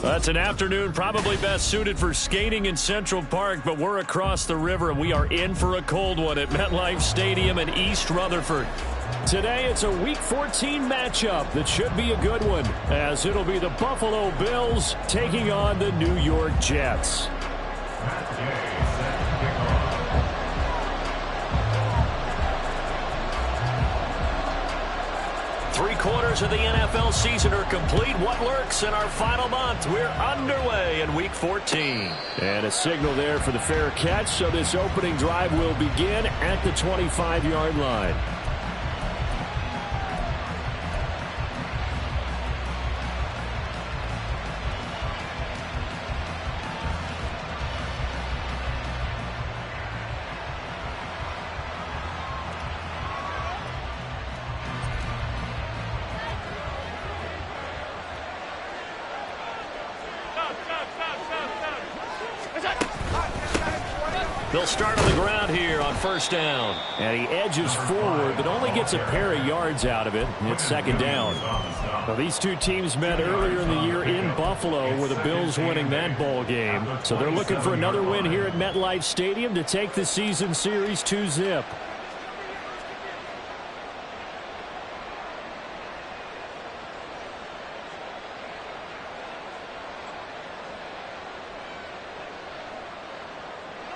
That's an afternoon probably best suited for skating in Central Park, but we're across the river and we are in for a cold one at MetLife Stadium in East Rutherford. Today it's a Week 14 matchup that should be a good one, as it'll be the Buffalo Bills taking on the New York Jets. Three-quarters of the NFL season are complete. What lurks in our final month? We're underway in Week 14. And a signal there for the fair catch, so this opening drive will begin at the 25-yard line. They'll start on the ground here on first down. And he edges forward, but only gets a pair of yards out of it. It's second down. Well, these two teams met earlier in the year in Buffalo, with the Bills winning that ball game. So they're looking for another win here at MetLife Stadium to take the season series 2-zip.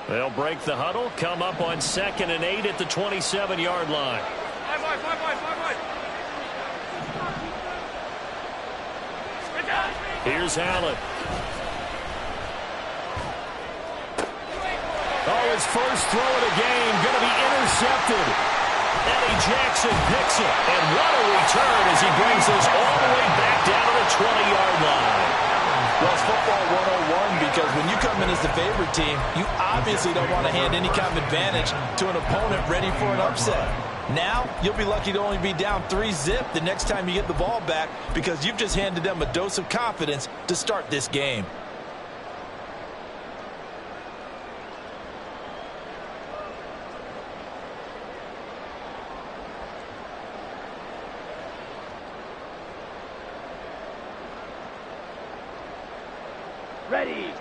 They'll break the huddle, come up on 2nd and 8 at the 27-yard line. Here's Allen. Oh, his first throw of the game going to be intercepted. Eddie Jackson picks it. And what a return as he brings this all the way back down to the 20-yard line. Well, it's football 101, because when you come in as the favorite team, you obviously don't want to hand any kind of advantage to an opponent ready for an upset. Now, you'll be lucky to only be down 3-zip the next time you get the ball back, because you've just handed them a dose of confidence to start this game. Ready.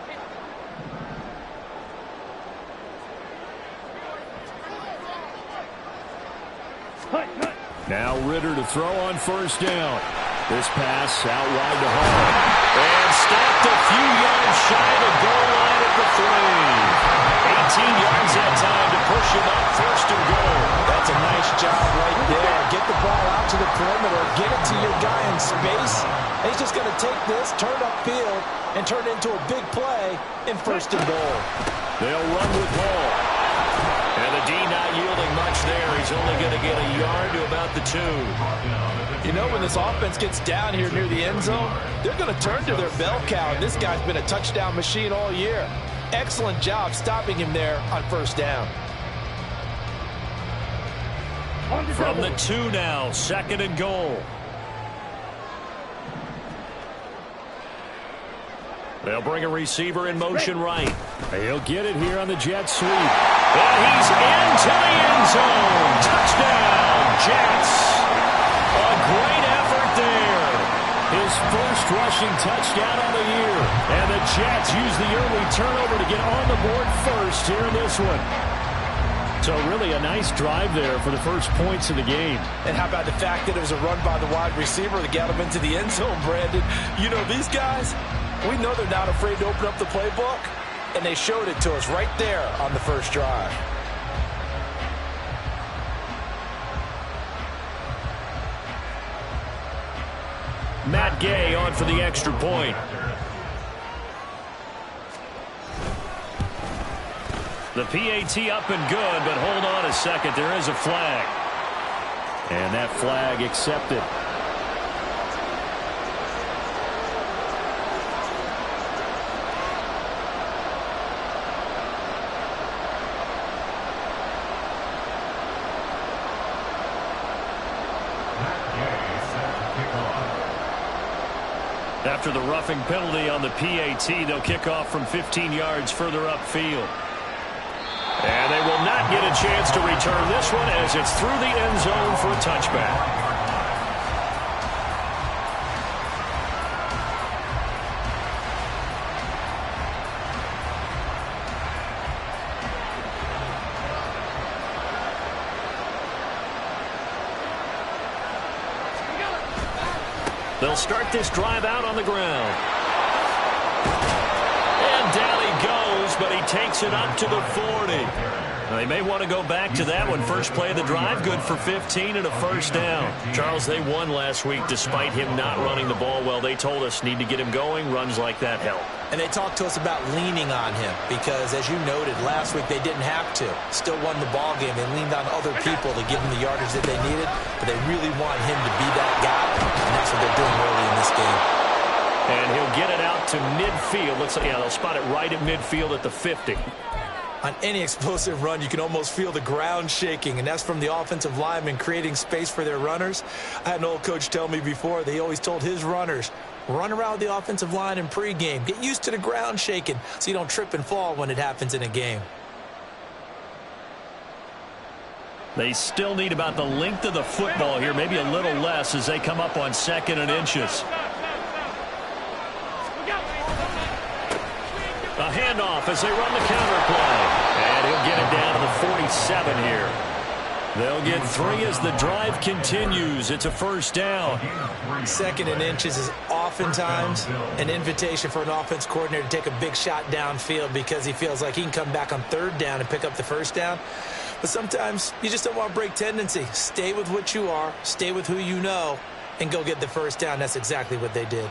Now Ritter to throw on first down. This pass out wide to Hall. And stopped a few yards shy of the goal line at the 3. 18 yards that time to push him up first and goal. That's a nice job right there. Get the ball out to the perimeter. Get it to your guy in space. And he's just going to take this, turn upfield, and turn it into a big play in first and goal. They'll run with Hall. And the D not yielding much there. He's only going to get a yard to about the 2. You know, when this offense gets down here near the end zone, they're going to turn to their bell cow. And this guy's been a touchdown machine all year. Excellent job stopping him there on first down. From the 2 now, 2nd and goal. They'll bring a receiver in motion right. He'll get it here on the jet sweep. And he's into the end zone. Touchdown, Jets. A great effort there. His first rushing touchdown of the year. And the Jets use the early turnover to get on the board first here in this one. So really a nice drive there for the first points of the game. And how about the fact that it was a run by the wide receiver that got him into the end zone, Brandon? You know, these guys, we know they're not afraid to open up the playbook, and they showed it to us right there on the first drive. Matt Gay on for the extra point. The PAT up and good, but hold on a second. There is a flag. And that flag accepted. After the roughing penalty on the PAT, they'll kick off from 15 yards further upfield. And they will not get a chance to return this one as it's through the end zone for a touchback. They'll start this drive out on the ground. And down he goes, but he takes it up to the 40. Now, they may want to go back to that one. First play of the drive, good for 15 and a first down. Charles, they won last week despite him not running the ball well. They told us need to get him going. Runs like that help. And they talked to us about leaning on him because, as you noted, last week they didn't have to. Still won the ball game. They leaned on other people to give them the yardage that they needed, but they really want him to be that guy, and that's what they're doing early in this game. And he'll get it out to midfield. Looks like, yeah, they'll spot it right at midfield at the 50. On any explosive run, you can almost feel the ground shaking, and that's from the offensive linemen creating space for their runners. I had an old coach tell me before, they always told his runners, run around the offensive line in pregame. Get used to the ground shaking so you don't trip and fall when it happens in a game. They still need about the length of the football here, maybe a little less as they come up on 2nd and inches. A handoff as they run the counter play. And he'll get it down to the 47 here. They'll get 3 as the drive continues. It's a first down. 2nd and inches is oftentimes an invitation for an offense coordinator to take a big shot downfield because he feels like he can come back on 3rd down and pick up the first down. But sometimes you just don't want to break tendency. Stay with what you are, stay with who you know, and go get the first down. That's exactly what they did.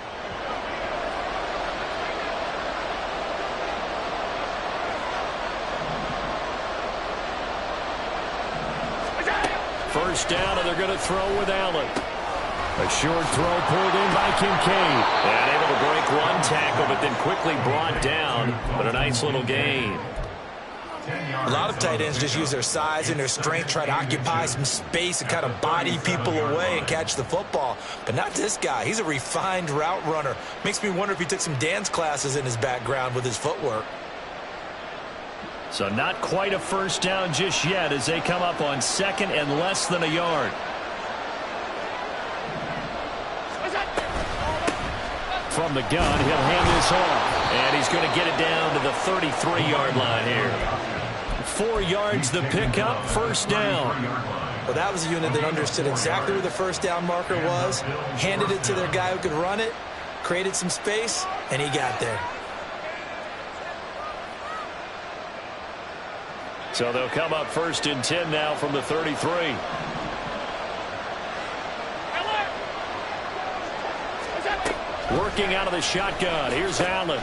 First down, and they're going to throw with Allen. A short throw pulled in by Kincaid. And able to break one tackle, but then quickly brought down. But a nice little gain. A lot of tight ends just use their size and their strength, try to occupy some space and kind of body people away and catch the football. But not this guy. He's a refined route runner. Makes me wonder if he took some dance classes in his background with his footwork. So not quite a first down just yet as they come up on 2nd and less than a yard. From the gun, he'll hand this off. And he's going to get it down to the 33-yard line here. 4 yards the pickup, first down. Well, that was a unit that understood exactly where the first down marker was, handed it to their guy who could run it, created some space, and he got there. So they'll come up 1st and 10 now from the 33. Working out of the shotgun. Here's Allen.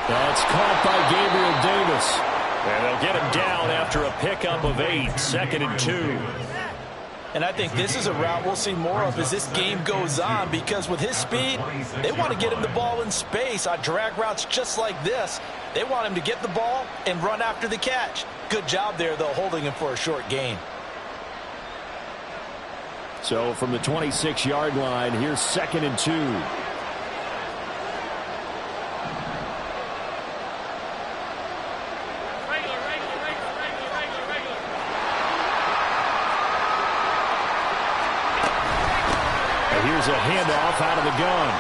That's caught by Gabriel Davis. And they'll get him down after a pickup of 8. 2nd and 2. And I think this is a route we'll see more of as this game goes on because with his speed, they want to get him the ball in space on drag routes just like this. They want him to get the ball and run after the catch. Good job there, though, holding him for a short gain. So from the 26-yard line, here's 2nd and 2. Here's a handoff out of the gun.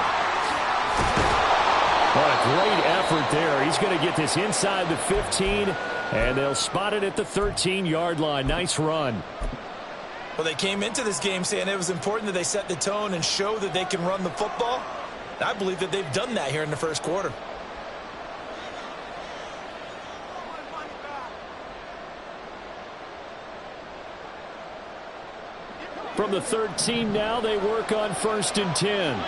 What a great effort there. He's going to get this inside the 15, and they'll spot it at the 13-yard line. Nice run. Well, they came into this game saying it was important that they set the tone and show that they can run the football. I believe that they've done that here in the first quarter. From the 13 now, they work on 1st and 10.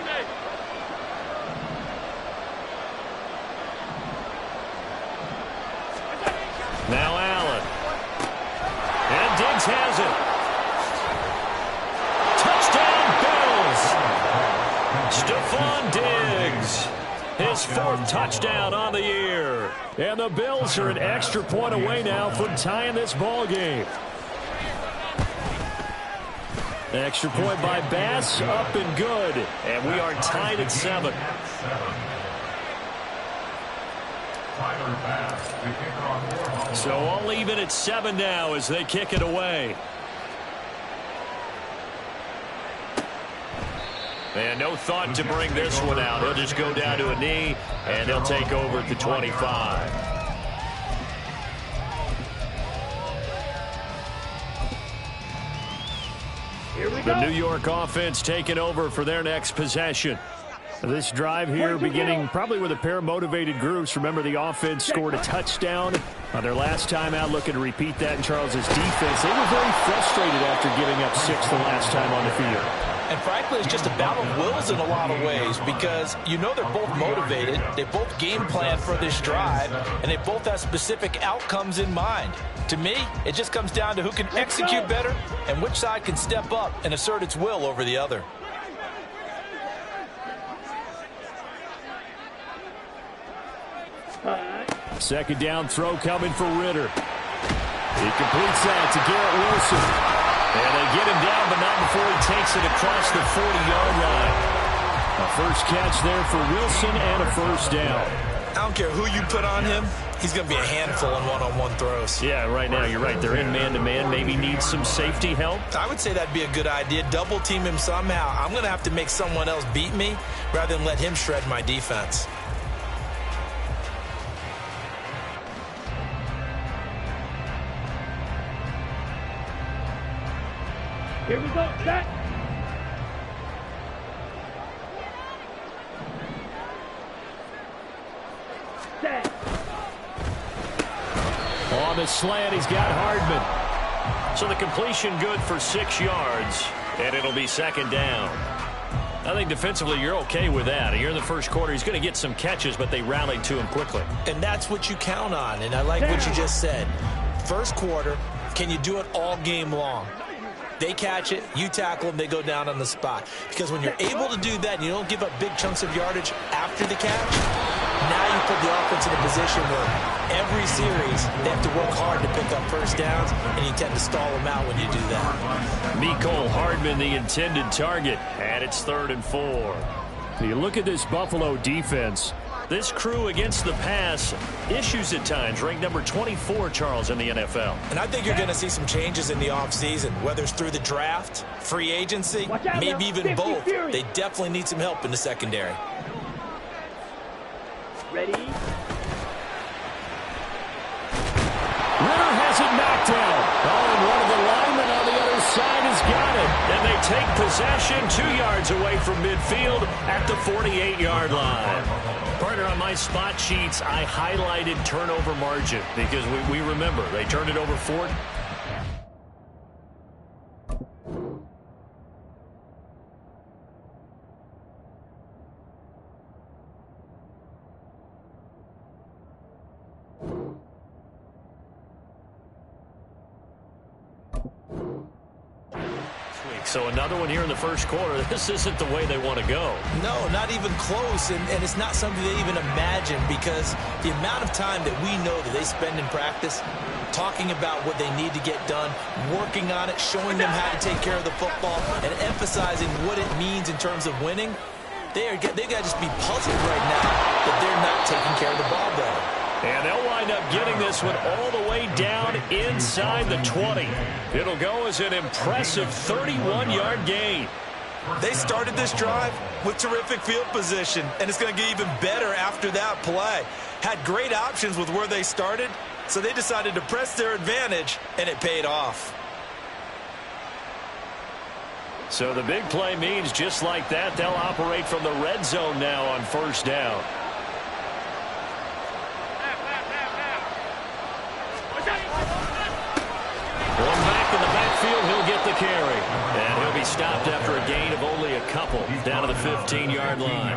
Now Allen. And Diggs has it. Touchdown, Bills. Stephon Diggs. His 4th touchdown on the year. And the Bills are an extra point away now from tying this ball game. Extra point by Bass, up and good. And we are tied at 7. So all even at 7 now as they kick it away. And no thought to bring this one out. He'll just go down to a knee, and they'll take over at the 25. The New York offense taking over for their next possession. This drive here beginning probably with a pair of motivated groups. Remember, the offense scored a touchdown on their last time out, looking to repeat that in Charles's defense. They were very frustrated after giving up 6 the last time on the field. And frankly, it's just a battle of wills in a lot of ways because you know they're both motivated, they both game plan for this drive, and they both have specific outcomes in mind. To me, it just comes down to who can execute better and which side can step up and assert its will over the other. Second down throw coming for Ritter. He completes that to Garrett Wilson. And they get him down, but not before he takes it across the 40-yard line. A first catch there for Wilson and a first down. I don't care who you put on him. He's going to be a handful in one-on-one throws. Yeah, right now you're right. They're in man-to-man. Maybe need some safety help. I would say that'd be a good idea. Double team him somehow. I'm going to have to make someone else beat me rather than let him shred my defense. Here we go, set. Set. On the slant, he's got Hardman. So the completion good for 6 yards, and it'll be second down. I think defensively you're okay with that. Here in the first quarter, he's going to get some catches, but they rallied to him quickly. And that's what you count on, and I like what you just said. First quarter, can you do it all game long? They catch it, you tackle them, they go down on the spot. Because when you're able to do that and you don't give up big chunks of yardage after the catch, now you put the offense in a position where every series they have to work hard to pick up first downs, and you tend to stall them out when you do that. Mecole Hardman, the intended target, and it's 3rd and 4. You look at this Buffalo defense. This crew against the pass, issues at times, ranked number 24, Charles, in the NFL. And I think you're going to see some changes in the offseason, whether it's through the draft, free agency, maybe even both. They definitely need some help in the secondary. Ready? Ritter has it knocked down. Oh, and one of the linemen on the other side has got it. And they take possession 2 yards away from midfield at the 48-yard line. Partner, on my spot sheets, I highlighted turnover margin because we remember they turned it over 4. So another one here in the first quarter. This isn't the way they want to go. No, not even close, and it's not something they even imagine because the amount of time that we know that they spend in practice talking about what they need to get done, working on it, showing them how to take care of the football, and emphasizing what it means in terms of winning, they got to just be puzzled right now that they're not taking care of the ball better. And they'll wind up getting this one all the way down inside the 20. It'll go as an impressive 31-yard gain. They started this drive with terrific field position, and it's going to get even better after that play. Had great options with where they started, so they decided to press their advantage, and it paid off. So the big play means just like that, they'll operate from the red zone now on first down. One back in the backfield, he'll get the carry. And he'll be stopped after a gain of only a couple down to the 15-yard line.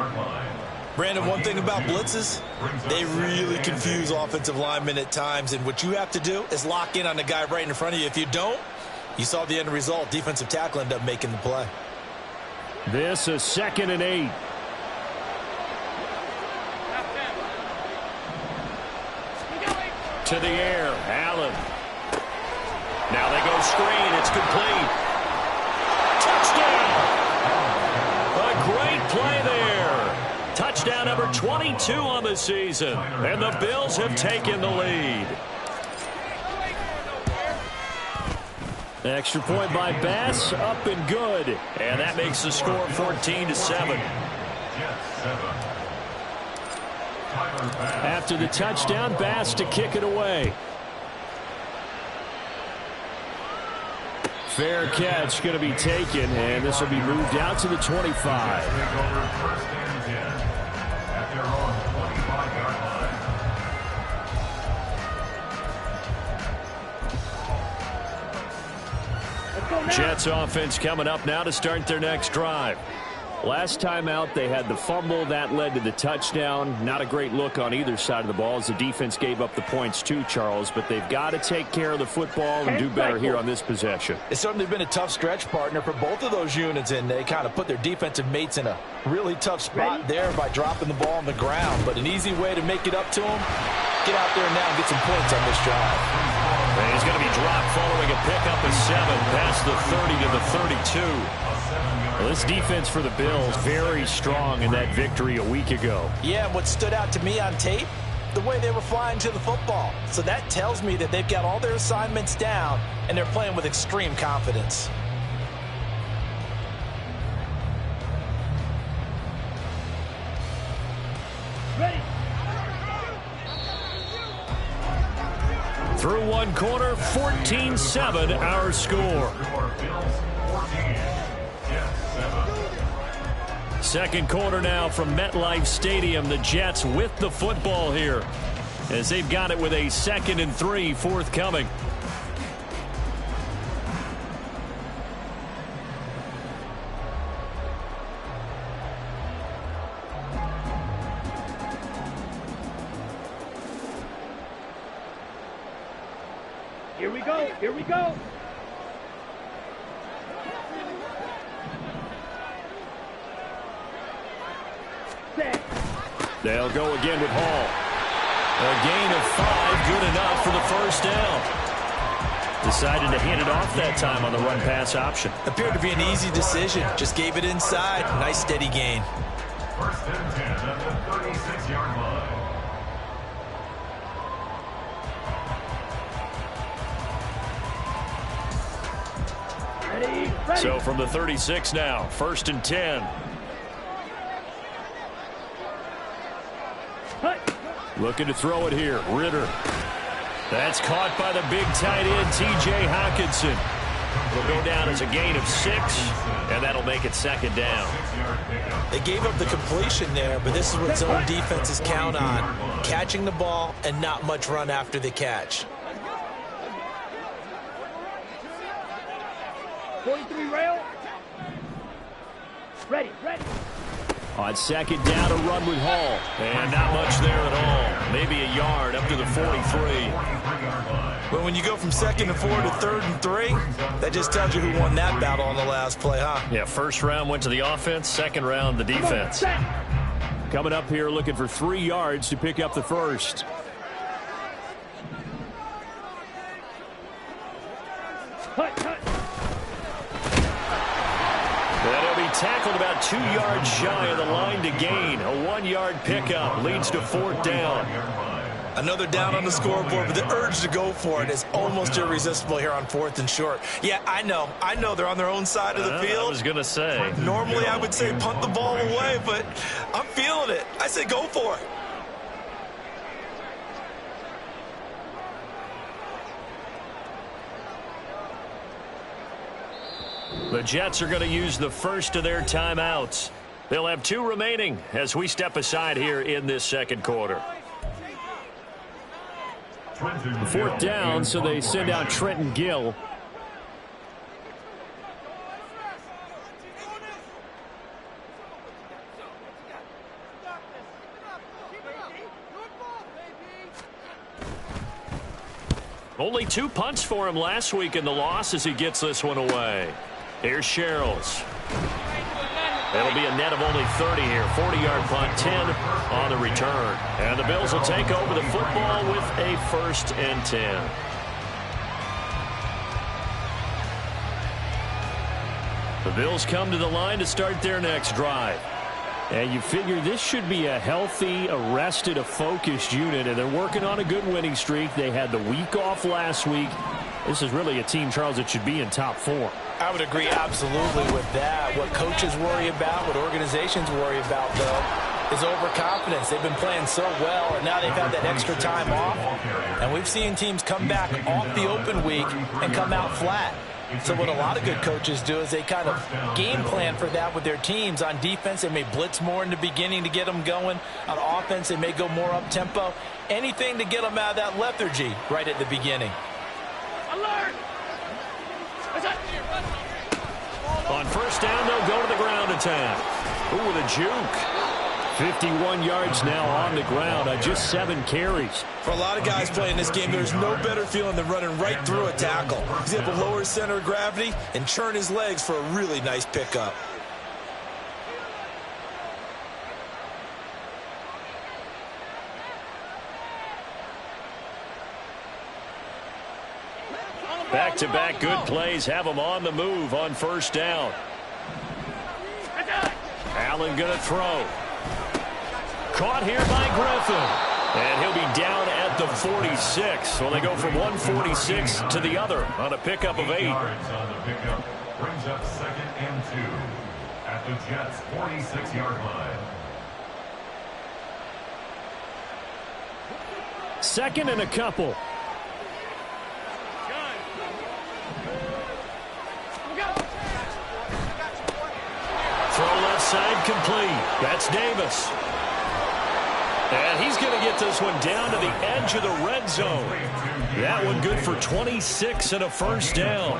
Brandon, one thing about blitzes, they really confuse offensive linemen at times, and what you have to do is lock in on the guy right in front of you. If you don't, you saw the end result. Defensive tackle ended up making the play. This is 2nd and 8. To the air, Allen. Now they go screen. It's complete. Touchdown! A great play there. Touchdown number 22 on the season. And the Bills have taken the lead. Extra point by Bass, up and good. And that makes the score 14-7. After the touchdown, Bass to kick it away. Fair catch going to be taken, and this will be moved out to the 25. Jets offense coming up now to start their next drive. Last time out, they had the fumble. That led to the touchdown. Not a great look on either side of the ball as the defense gave up the points too, Charles. But they've got to take care of the football and do better here on this possession. It's certainly been a tough stretch, partner, for both of those units, and they kind of put their defensive mates in a really tough spot there by dropping the ball on the ground. But an easy way to make it up to them, get out there now and get some points on this drive. And he's going to be dropped following a pickup of 7 past the 30 to the 32. Well, this defense for the Bills, very strong in that victory a week ago. Yeah, and what stood out to me on tape, the way they were flying to the football. So that tells me that they've got all their assignments down, and they're playing with extreme confidence. Ready. Through one quarter, 14-7 our score. Second quarter now from MetLife Stadium. The Jets with the football here as they've got it with a 2nd and 3 forthcoming. Here we go. Here we go. Set. They'll go again with Hall. A gain of 5, good enough for the first down. Decided to hand it off that time on the run-pass option. Appeared to be an easy decision. Just gave it inside. Nice steady gain. First and 10 at the 36-yard line. Ready. Ready. So from the 36 now, 1st and 10. Hut. Looking to throw it here. Ritter. That's caught by the big tight end, T.J. Hockenson. It'll go down as a gain of 6, and that'll make it 2nd down. They gave up the completion there, but this is what zone defenses count on. Catching the ball and not much run after the catch. 43 rail. Ready. Ready. On 2nd down, a run with Hall. And not much there at all. Maybe a yard up to the 43. But when you go from 2nd and 4 to 3rd and 3, that just tells you who won that battle on the last play, huh? Yeah, first round went to the offense, second round the defense. Coming up here looking for 3 yards to pick up the first. Hut. Hut. That'll be tackled about 2 yards shy of the line to gain. A 1-yard pickup leads to 4th down. Another down on the scoreboard, but the urge to go for it is almost irresistible here on 4th and short. Yeah, I know they're on their own side of the field. I was going to say. Normally I would say punt the ball away, but I'm feeling it. I say go for it. The Jets are going to use the first of their timeouts. They'll have 2 remaining as we step aside here in this second quarter. 4th down, so they send out Trenton Gill. Only 2 punts for him last week in the loss as he gets this one away. Here's Sherrills. It'll be a net of only 30 here. 40-yard punt, 10 on the return. And the Bills will take over the football with a 1st and 10. The Bills come to the line to start their next drive. And you figure this should be a healthy, a focused unit, and they're working on a good winning streak. They had the week off last week. This is really a team, Charles, that should be in top 4. I would agree absolutely with that. What coaches worry about, what organizations worry about, though, is overconfidence. They've been playing so well, and now they've had that extra time off. And we've seen teams come back off the open week and come out flat. So what a lot of good coaches do is they kind of game plan for that with their teams. On defense, they may blitz more in the beginning to get them going. On offense, they may go more up-tempo. Anything to get them out of that lethargy right at the beginning. Alert. On first down, they'll go to the ground attack. Ooh, with a juke. 51 yards now on the ground on just 7 carries. For a lot of guys playing this game, there's no better feeling than running right through a tackle. He's able to lower his center of gravity and churn his legs for a really nice pickup. Back-to-back good plays have them on the move on first down. Allen going to throw. Caught here by Griffin. And he'll be down at the 46. So they go from 146 to the other on a pickup of 8. Yards on the pickup brings up 2nd and 2 at the Jets' 46-yard line. 2nd and a couple. Throw left side complete. That's Davis. And he's going to get this one down to the edge of the red zone. That one good for 26 and a first down.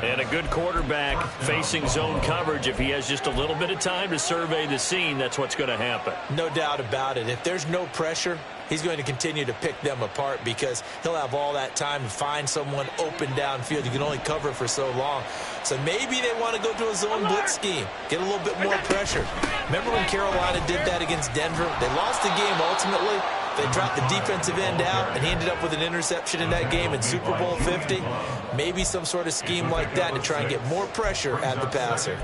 And a good quarterback facing zone coverage. If he has just a little bit of time to survey the scene, that's what's going to happen. No doubt about it. If there's no pressure, he's going to continue to pick them apart because he'll have all that time to find someone open downfield. You can only cover for so long. So maybe they want to go to a zone blitz scheme, get a little bit more pressure. Remember when Carolina did that against Denver? They lost the game ultimately. They dropped the defensive end out, and he ended up with an interception in that game in Super Bowl 50. Maybe some sort of scheme like that to try and get more pressure at the passer.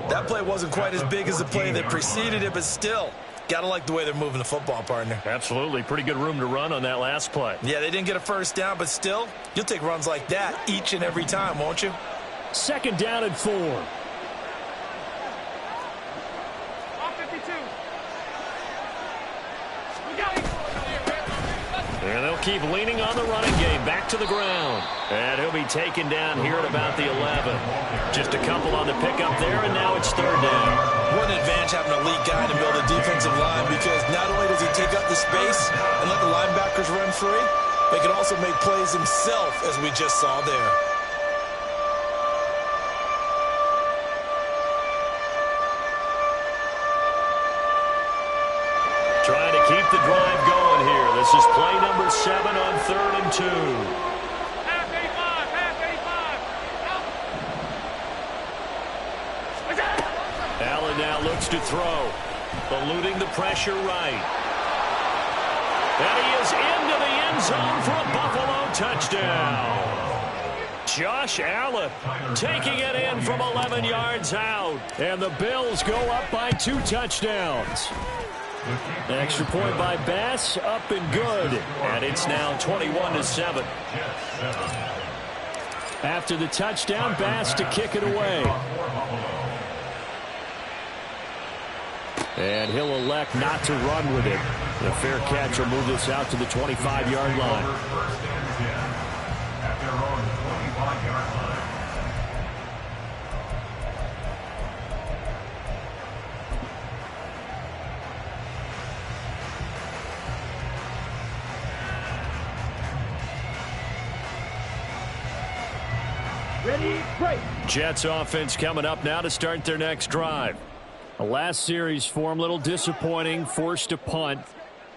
That play wasn't quite as big as the play that preceded it, but still, got to like the way they're moving the football, partner. Absolutely. Pretty good room to run on that last play. Yeah, they didn't get a first down, but still, you'll take runs like that each and every time, won't you? 2nd down and 4. And they'll keep leaning on the running game. Back to the ground. And he'll be taken down here at about the 11. Just a couple on the pickup there, and now it's 3rd down. What an advantage having an elite guy to build a defensive line, because not only does he take up the space and let the linebackers run free, but he can also make plays himself, as we just saw there. Trying to keep the drive going here. This is play number 7 on 3rd and 2. Half 85. Allen now looks to throw. Eluding the pressure right. And he is into the end zone for a Buffalo touchdown. Josh Allen taking it in from 11 yards out. And the Bills go up by 2 touchdowns. An extra point by Bass, up and good. And it's now 21-7. After the touchdown, Bass to kick it away. And he'll elect not to run with it. The fair catch will move this out to the 25-yard line. First and 10 at their own 25-yard line. Ready, break. Jets offense coming up now to start their next drive. The last series for them, a little disappointing, forced to punt.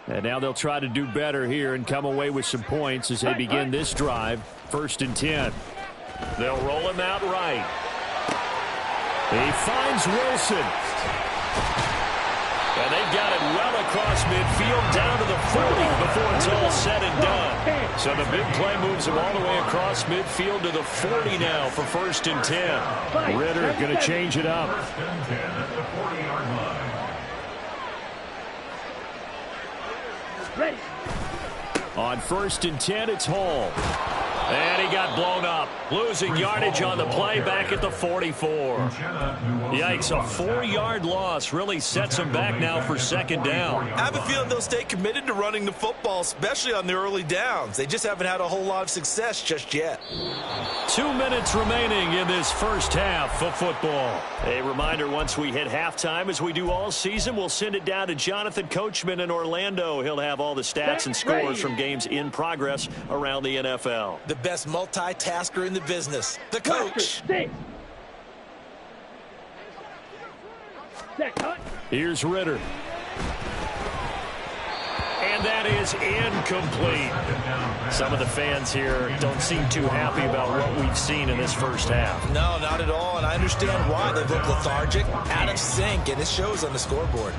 And now they'll try to do better here and come away with some points as they begin this drive. 1st and 10. They'll roll him out right. He finds Wilson. And they've got it well across midfield down to the 40 before it's all said and done. So the big play moves him all the way across midfield to the 40 now for 1st and 10. Ritter going to change it up. 1st and 10 at the 40-yard line. Ready. On 1st and 10, it's Hall. And he got blown up. Losing yardage on the play back at the 44. Yikes, a 4-yard loss really sets them back now for 2nd down. I have a feeling they'll stay committed to running the football, especially on the early downs. They just haven't had a whole lot of success just yet. 2 minutes remaining in this first half of football. A reminder, once we hit halftime, as we do all season, we'll send it down to Jonathan Coachman in Orlando. He'll have all the stats and scores from games in progress around the NFL. The best multitasker in the business, the coach. Here's Ritter. And that is incomplete. Some of the fans here don't seem too happy about what we've seen in this first half. No, not at all, and I understand why. They look lethargic, out of sync, and it shows on the scoreboard.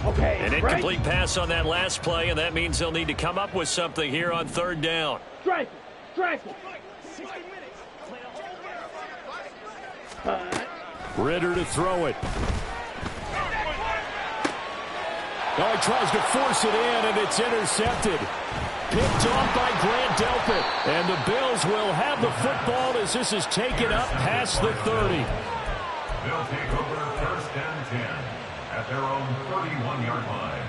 Okay, An incomplete pass on that last play, and that means they'll need to come up with something here on third down. Strike it. Strike it. Ritter to throw it. Oh, he tries to force it in, and it's intercepted. Picked off by Grant Delpit. And the Bills will have the football as this is taken up past the 30. They'll take over first and 10 at their own 31-yard line.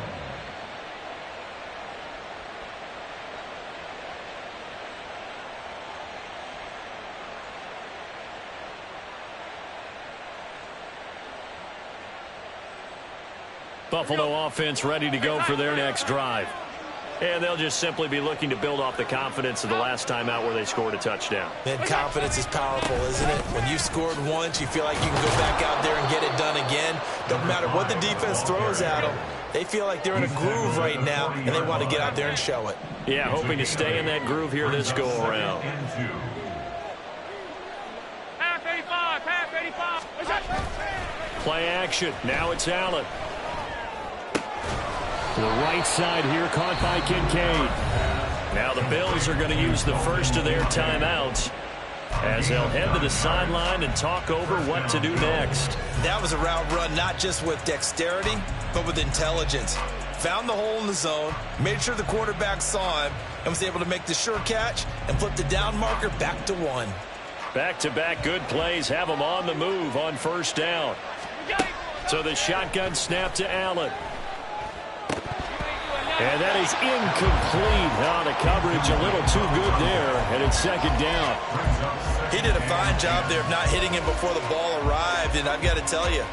Buffalo offense ready to go for their next drive. And they'll just simply be looking to build off the confidence of the last time out where they scored a touchdown. Man, confidence is powerful, isn't it? When you've scored once, you feel like you can go back out there and get it done again. Don't matter what the defense throws at them. They feel like they're in a groove right now, and they want to get out there and show it. Yeah, hoping to stay in that groove here this go-around. Half 85. Half 85. Play action. Now it's Allen. To the right side here, caught by Kincaid. Now the Bills are going to use the first of their timeouts as they'll head to the sideline and talk over what to do next. That was a route run not just with dexterity, but with intelligence. Found the hole in the zone, made sure the quarterback saw him, and was able to make the sure catch and flip the down marker back to 1. Back-to-back good plays have them on the move on first down. So the shotgun snap to Allen. And that is incomplete. Oh, the coverage a little too good there, and it's second down. He did a fine job there of not hitting him before the ball arrived, and I've got to tell you,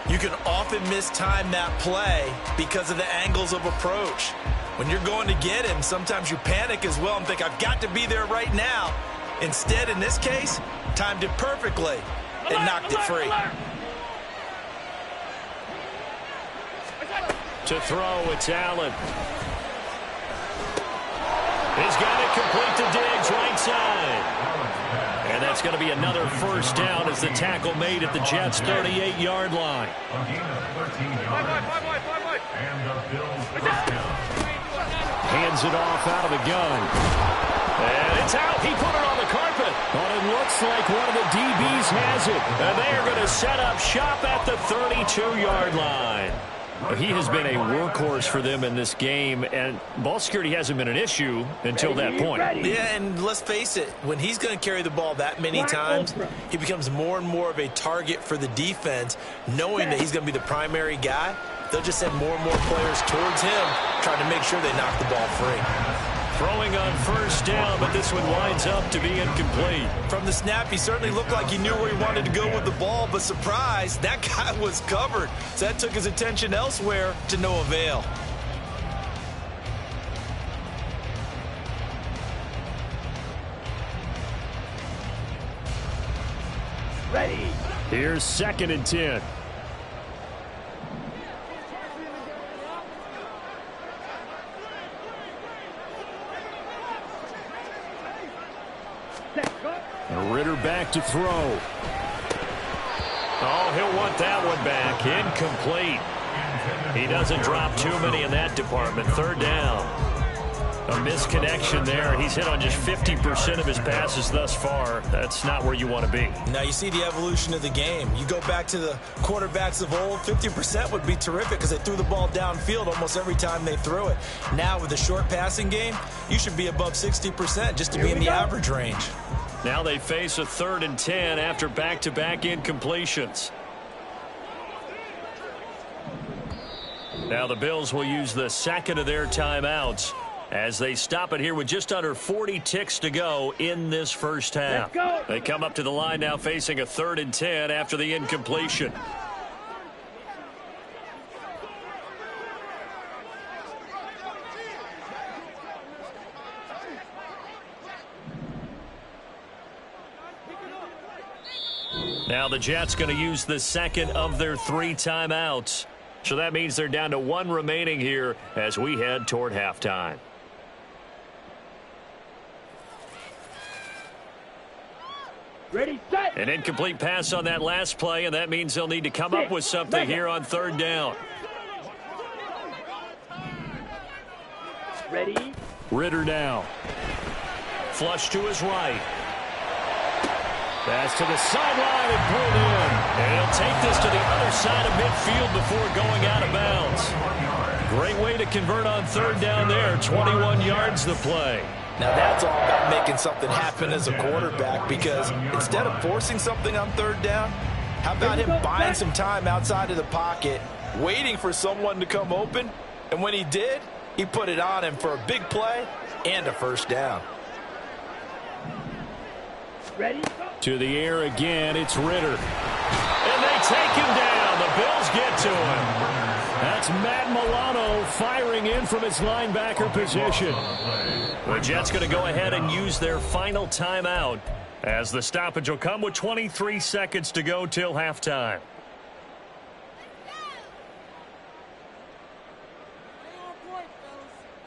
you can often mistime that play because of the angles of approach. When you're going to get him, sometimes you panic as well and think, I've got to be there right now. Instead, in this case, timed it perfectly and knocked it free. To throw, it's Allen. He's got it complete to Diggs, right side. And that's going to be another first down as the tackle made at the Jets' 38-yard line. Hands it off out of the gun. And it's out. He put it on the carpet. But it looks like one of the DBs has it. And they are going to set up shop at the 32-yard line. He has been a workhorse for them in this game, and ball security hasn't been an issue until that point. Yeah, and let's face it, when he's going to carry the ball that many times, he becomes more and more of a target for the defense, knowing that he's going to be the primary guy. They'll just send more and more players towards him, trying to make sure they knock the ball free. Throwing on first down, but this one winds up to be incomplete. From the snap, he certainly looked like he knew where he wanted to go with the ball, but surprise, that guy was covered. So that took his attention elsewhere to no avail. Ready. Here's second and 10. Ritter back to throw. Oh, he'll want that one back. Incomplete. He doesn't drop too many in that department. Third down. A misconnection there. He's hit on just 50% of his passes thus far. That's not where you want to be. Now you see the evolution of the game. You go back to the quarterbacks of old, 50% would be terrific because they threw the ball downfield almost every time they threw it. Now with the short passing game, you should be above 60% just to be in the average range. Now they face a 3rd and 10 after back-to-back incompletions. Now the Bills will use the second of their timeouts as they stop it here with just under 40 ticks to go in this first half. Let's go. They come up to the line now facing a 3rd and 10 after the incompletion. Now the Jets going to use the second of their 3 timeouts. So that means they're down to 1 remaining here as we head toward halftime. Ready, set. An incomplete pass on that last play, and that means they'll need to come up with something here on 3rd down. Ready. Ritter now. Flush to his right. Pass to the sideline and pulled in. And he'll take this to the other side of midfield before going out of bounds. Great way to convert on 3rd down there. 21 yards the play. Now that's all about making something happen as a quarterback, because instead of forcing something on 3rd down, how about him buying some time outside of the pocket, waiting for someone to come open, and when he did, he put it on him for a big play and a 1st down. Ready. To the air again, it's Ritter. And they take him down. The Bills get to him. That's Matt Milano firing in from his linebacker position. The Jets going to go ahead and use their final timeout as the stoppage will come with 23 seconds to go till halftime.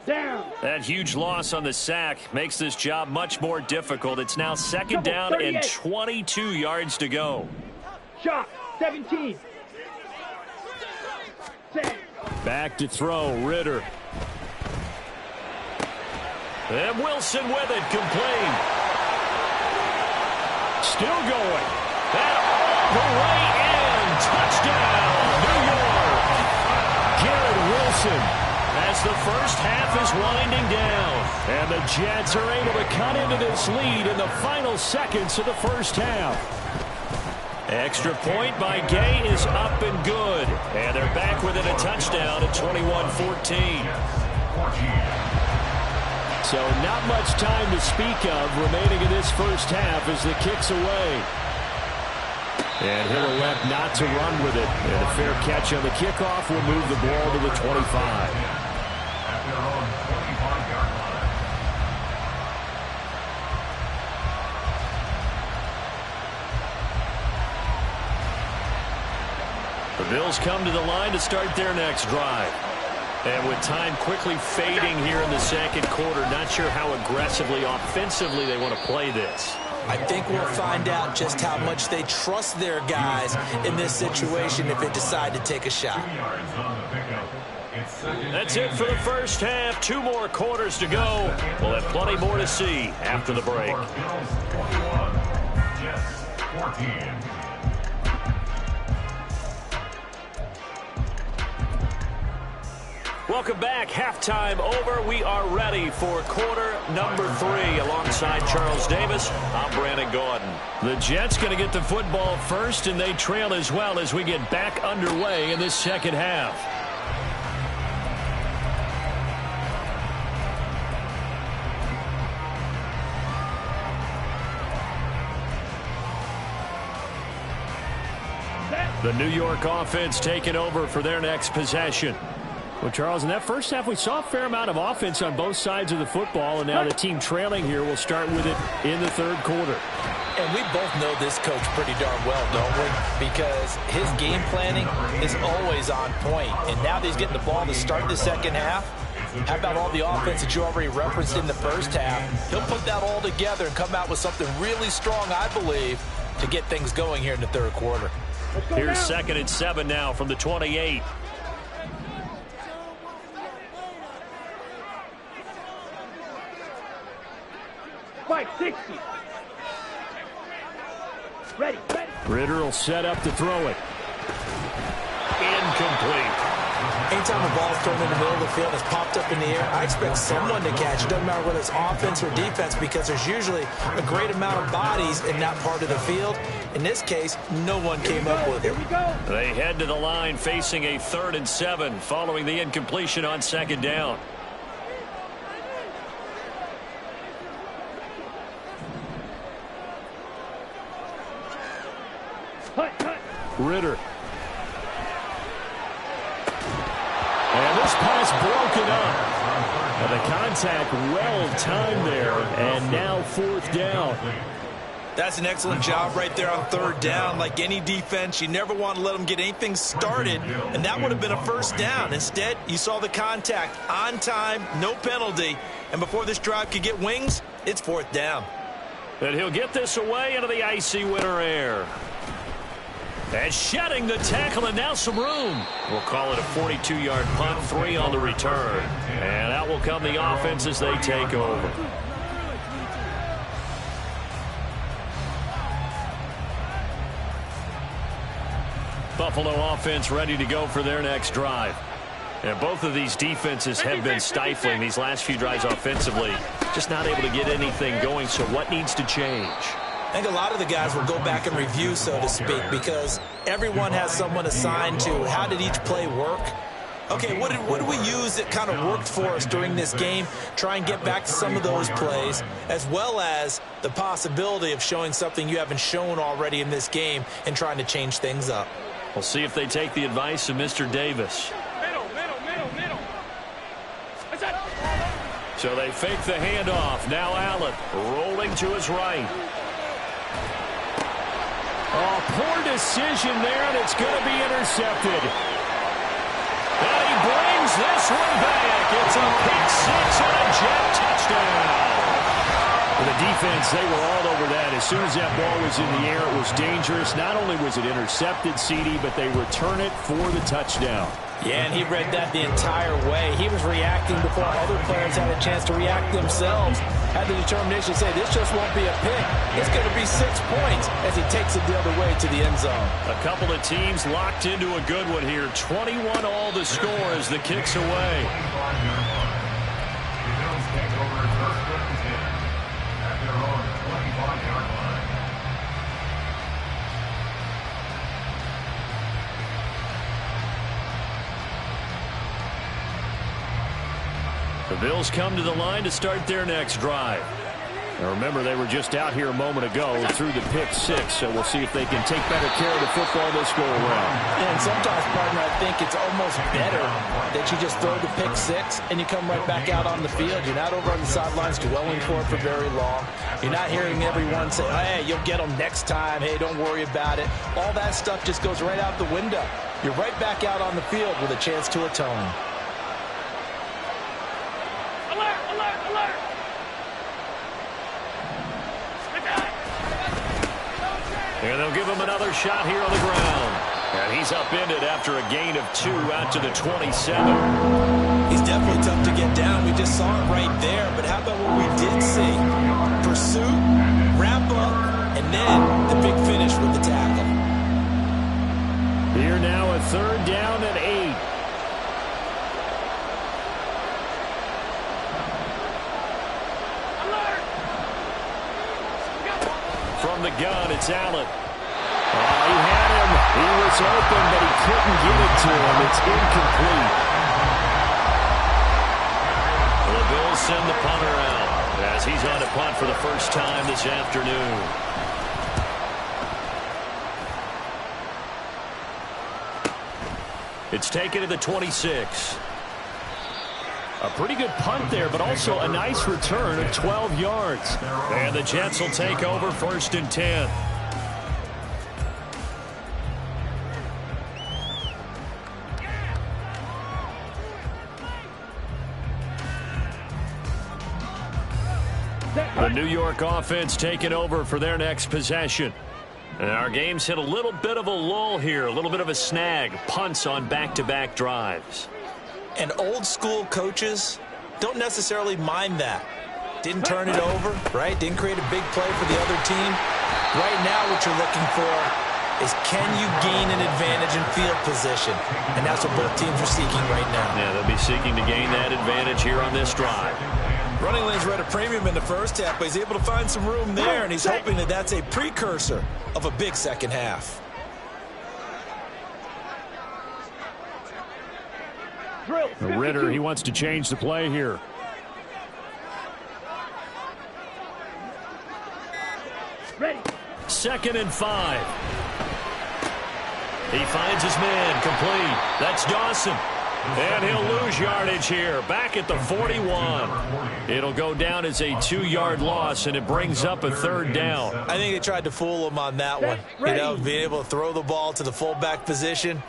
Down. That huge loss on the sack makes this job much more difficult. It's now 2nd down and 22 yards to go. Shot. 17. Set. Back to throw, Ritter. And Wilson with it, complete. Still going. And all the way in. Touchdown, New York. Garrett Wilson, as the first half is winding down. And the Jets are able to cut into this lead in the final seconds of the first half. Extra point by Gay is up and good. And they're back within a touchdown at 21-14. So not much time to speak of remaining in this first half as the kick's away. And he'll elect not to run with it. And a fair catch on the kickoff will move the ball to the 25. At their own 25-yard line. The Bills come to the line to start their next drive. And with time quickly fading here in the 2nd quarter, not sure how aggressively, offensively they want to play this. I think we'll find out just how much they trust their guys in this situation if they decide to take a shot. 2 yards on the pickup. It's 2nd That's it for the first half. 2 more quarters to go. We'll have plenty more to see after the break. Bills 21, Jets 14. Welcome back. Halftime over. We are ready for quarter number 3. Alongside Charles Davis, I'm Brandon Gordon. The Jets going to get the football first, and they trail as well as we get back underway in this second half. The New York offense taking over for their next possession. Well, Charles, in that first half, we saw a fair amount of offense on both sides of the football, and now the team trailing here will start with it in the 3rd quarter. And we both know this coach pretty darn well, don't we? Because his game planning is always on point. And now that he's getting the ball to start the second half, how about all the offense that you already referenced in the first half? He'll put that all together and come out with something really strong, I believe, to get things going here in the 3rd quarter. Here's 2nd and 7 now from the 28. Fight 60. Ready. Ritter will set up to throw it. Incomplete. Anytime a ball is thrown in the middle of the field, it's popped up in the air, I expect someone to catch it. Doesn't matter whether it's offense or defense, because there's usually a great amount of bodies in that part of the field. In this case, no one came up with it. Here we go. They head to the line facing a 3rd and 7 following the incompletion on 2nd down. Ritter. And this pass broken up. And the contact well timed there. And now 4th down. That's an excellent job right there on third down. Like any defense, you never want to let them get anything started, and that would have been a first down. Instead, you saw the contact on time, no penalty, and before this drive could get wings, it's fourth down. And he'll get this away into the icy winter air. And shedding the tackle, and now some room. We'll call it a 42-yard punt, 3 on the return. And out will come the offense as they take over. Buffalo offense ready to go for their next drive. And both of these defenses have been stifling these last few drives offensively. Just not able to get anything going, so what needs to change? I think a lot of the guys will go back and review, so to speak, because everyone has someone assigned to how did each play work. Okay, what did we use that kind of worked for us during this game? Try and get back to some of those plays, as well as the possibility of showing something you haven't shown already in this game and trying to change things up. We'll see if they take the advice of Mr. Davis. Middle. So they fake the handoff. Now Allen rolling to his right. Oh, poor decision there, and it's going to be intercepted. And he brings this one back. It's a pick six and a Jet touchdown. For the defense, they were all over that. As soon as that ball was in the air, it was dangerous. Not only was it intercepted, CD, but they return it for the touchdown. Yeah, and he read that the entire way. He was reacting before other players had a chance to react themselves. Had the determination to say, this just won't be a pick. It's going to be 6 points as he takes it the other way to the end zone. A couple of teams locked into a good one here. 21 all the score as the kick's away. The Bills come to the line to start their next drive. Now remember, they were just out here a moment ago through the pick six, so we'll see if they can take better care of the football this go around. And sometimes, partner, I think it's almost better that you just throw the pick six and you come right back out on the field. You're not over on the sidelines dwelling for it for very long. You're not hearing everyone say, hey, you'll get them next time. Hey, don't worry about it. All that stuff just goes right out the window. You're right back out on the field with a chance to atone. And they'll give him another shot here on the ground. And he's upended after a gain of 2 out to the 27. He's definitely tough to get down. We just saw it right there. But how about what we did see? Pursuit, wrap up, and then the big finish with the tackle. Here now a 3rd down and 8. From the gun, it's Allen. He had him. He was open, but he couldn't get it to him. It's incomplete. The Bills send the punter out as he's on to punt for the first time this afternoon. It's taken to the 26. A pretty good punt there, but also a nice return of 12 yards. And the Jets will take over 1st and 10. The New York offense taking over for their next possession. And our game's hit a little bit of a lull here, a little bit of a snag. Punts on back-to-back drives. And old school coaches don't necessarily mind that. Didn't turn it over, right? Didn't create a big play for the other team. Right now what you're looking for is can you gain an advantage in field position? And that's what both teams are seeking right now. Yeah, they'll be seeking to gain that advantage here on this drive. Running lanes were at a premium in the first half, but he's able to find some room there, and he's hoping that that's a precursor of a big second half. Ritter, he wants to change the play here. Ready. 2nd and 5. He finds his man complete. That's Dawson. And he'll lose yardage here, back at the 41. It'll go down as a 2-yard loss, and it brings up a 3rd down. I think they tried to fool him on that one. Being able to throw the ball to the fullback position.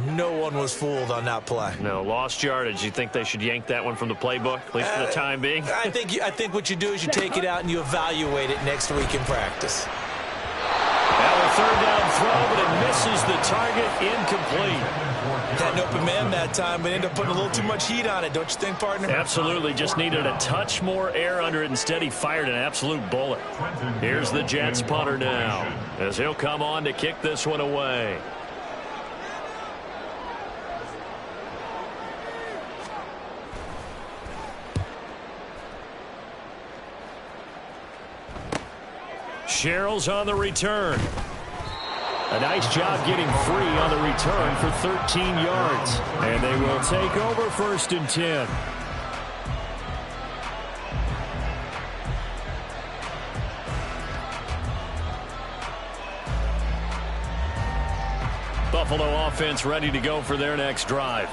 No one was fooled on that play. No, lost yardage. You think they should yank that one from the playbook, at least for the time being? I think what you do is you take it out and you evaluate it next week in practice. Now a 3rd down throw, but it misses the target, incomplete. Had an open man that time, but ended up putting a little too much heat on it, don't you think, partner? Absolutely. Just needed a touch more air under it. Instead, he fired an absolute bullet. Here's the Jets punter now, as he'll come on to kick this one away. Sherrill's on the return. A nice job getting free on the return for 13 yards. And they will take over 1st and 10. Buffalo offense ready to go for their next drive.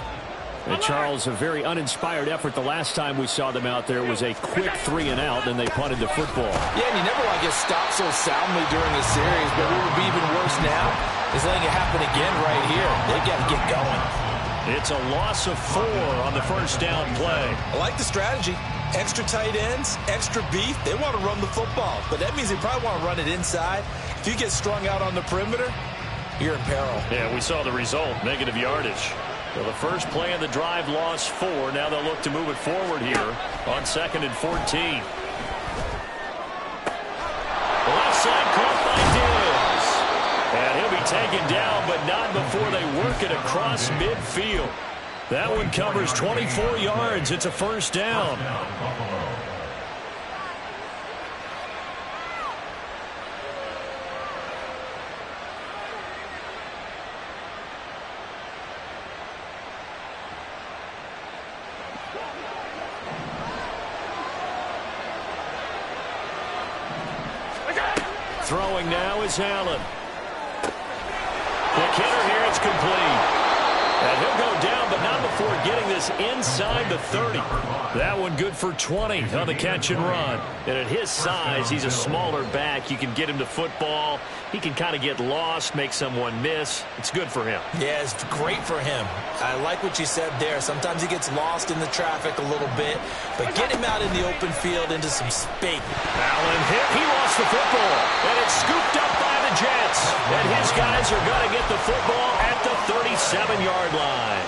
And Charles, a very uninspired effort the last time we saw them out there. It was a quick 3-and-out, and they punted the football. Yeah, and you never want to get stopped so soundly during a series, but what would be even worse now is letting it happen again right here. They've got to get going. It's a loss of 4 on the 1st down play. I like the strategy. Extra tight ends, extra beef. They want to run the football, but that means they probably want to run it inside. If you get strung out on the perimeter, you're in peril. Yeah, we saw the result, negative yardage. So the first play of the drive lost 4. Now they'll look to move it forward here on 2nd and 14. Left side caught by Diggs. And he'll be taken down, but not before they work it across midfield. That one covers 24 yards. It's a 1st down. Throwing now is Allen. The hitter here, it's complete. And he'll go down, but not before getting this inside the 30. That one good for 20 on the catch and run. And at his size, he's a smaller back. You can get him to football. He can kind of get lost, make someone miss. It's good for him. Yeah, it's great for him. I like what you said there. Sometimes he gets lost in the traffic a little bit, but get him out in the open field into some space. Allen hit. He lost the football, and it's scooped up by the Jets. And his guys are going to get the football at the 37-yard line.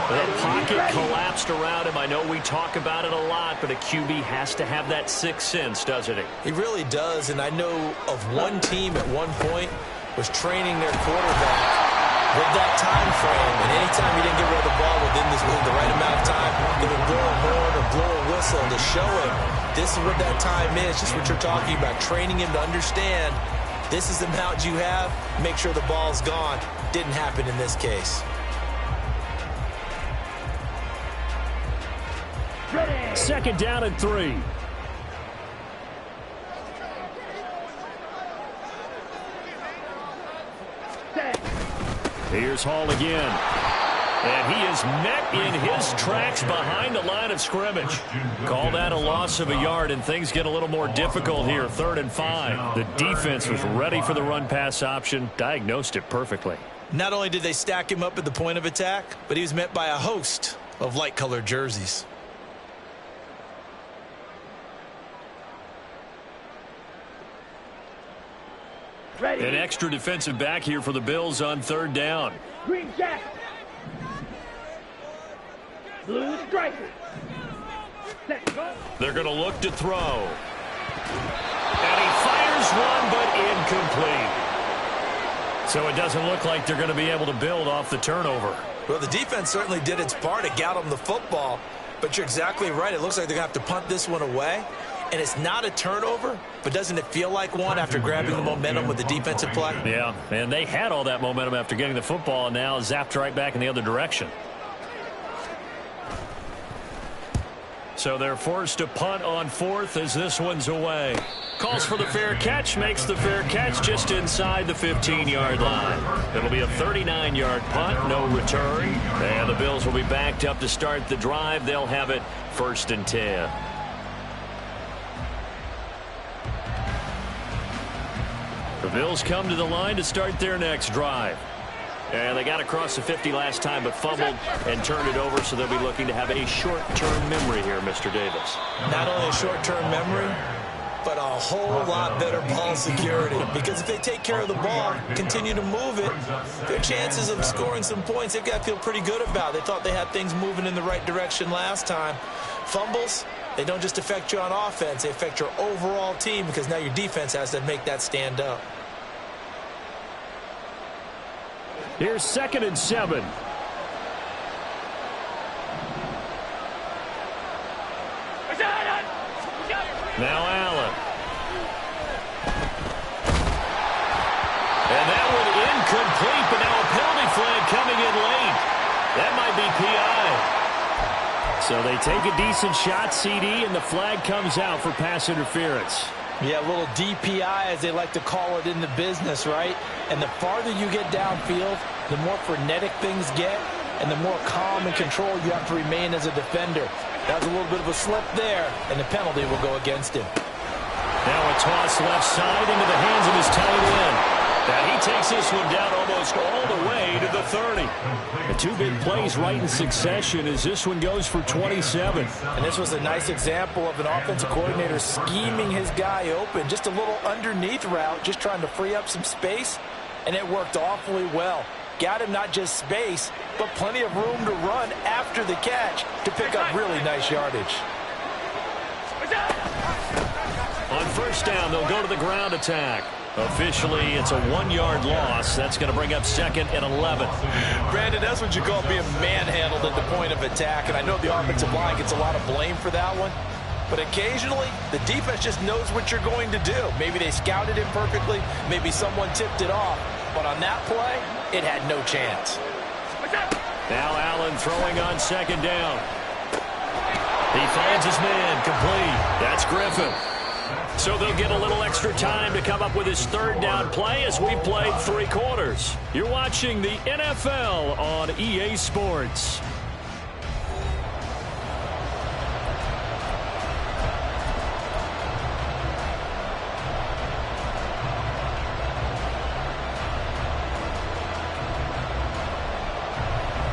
The pocket collapsed around him. I know we talk about it a lot, but a QB has to have that sixth sense, doesn't he? He really does, and I know of one team at one point was training their quarterback with that time frame, and anytime he didn't get rid of the ball within the right amount of time, either blow a horn or blow a whistle to show him this is what that time is, just what you're talking about, training him to understand this is the amount you have, make sure the ball's gone. Didn't happen in this case. Second down and 3. Here's Hall again. And he is met in his tracks behind the line of scrimmage. Call that a loss of a yard, and things get a little more difficult here. 3rd and 5. The defense was ready for the run-pass option, diagnosed it perfectly. Not only did they stack him up at the point of attack, but he was met by a host of light-colored jerseys. Ready. An extra defensive back here for the Bills on 3rd down. Green jacket. Blue striker. Set, go. They're going to look to throw. And he fires one, but incomplete. So it doesn't look like they're going to be able to build off the turnover. Well, the defense certainly did its part to get them the football, but you're exactly right. It looks like they're going to have to punt this one away. And it's not a turnover, but doesn't it feel like one after grabbing the momentum with the defensive play? Yeah, and they had all that momentum after getting the football, and now zapped right back in the other direction. So they're forced to punt on fourth as this one's away. Calls for the fair catch, makes the fair catch just inside the 15-yard line. It'll be a 39-yard punt, no return. And the Bills will be backed up to start the drive. They'll have it 1st and 10. The Bills come to the line to start their next drive. And they got across the 50 last time but fumbled and turned it over, so they'll be looking to have a short-term memory here, Mr. Davis. Not only a short-term memory, but a whole lot better ball security. Because if they take care of the ball, continue to move it, their chances of scoring some points, they've got to feel pretty good about. They thought they had things moving in the right direction last time. Fumbles, they don't just affect you on offense, they affect your overall team because now your defense has to make that stand up. Here's 2nd and 7. Now Allen. And that one incomplete, but now a penalty flag coming in late. That might be PI. So they take a decent shot, CD, and the flag comes out for pass interference. Yeah, a little DPI, as they like to call it in the business, right? And the farther you get downfield, the more frenetic things get, and the more calm and control you have to remain as a defender. That was a little bit of a slip there, and the penalty will go against him. Now a toss left side into the hands of his tight end. And he takes this one down almost all the way to the 30. The two big plays right in succession as this one goes for 27. And this was a nice example of an offensive coordinator scheming his guy open. Just a little underneath route, just trying to free up some space, and it worked awfully well. Got him not just space, but plenty of room to run after the catch to pick up really nice yardage. On 1st down, they'll go to the ground attack. Officially, it's a 1-yard loss. That's going to bring up 2nd and 11. Brandon, that's what you call being manhandled at the point of attack. And I know the offensive line gets a lot of blame for that one. But occasionally, the defense just knows what you're going to do. Maybe they scouted it perfectly. Maybe someone tipped it off. But on that play, it had no chance. Now Allen throwing on 2nd down. He finds his man complete. That's Griffin. So they'll get a little extra time to come up with his 3rd down play as we played 3 quarters. You're watching the NFL on EA Sports.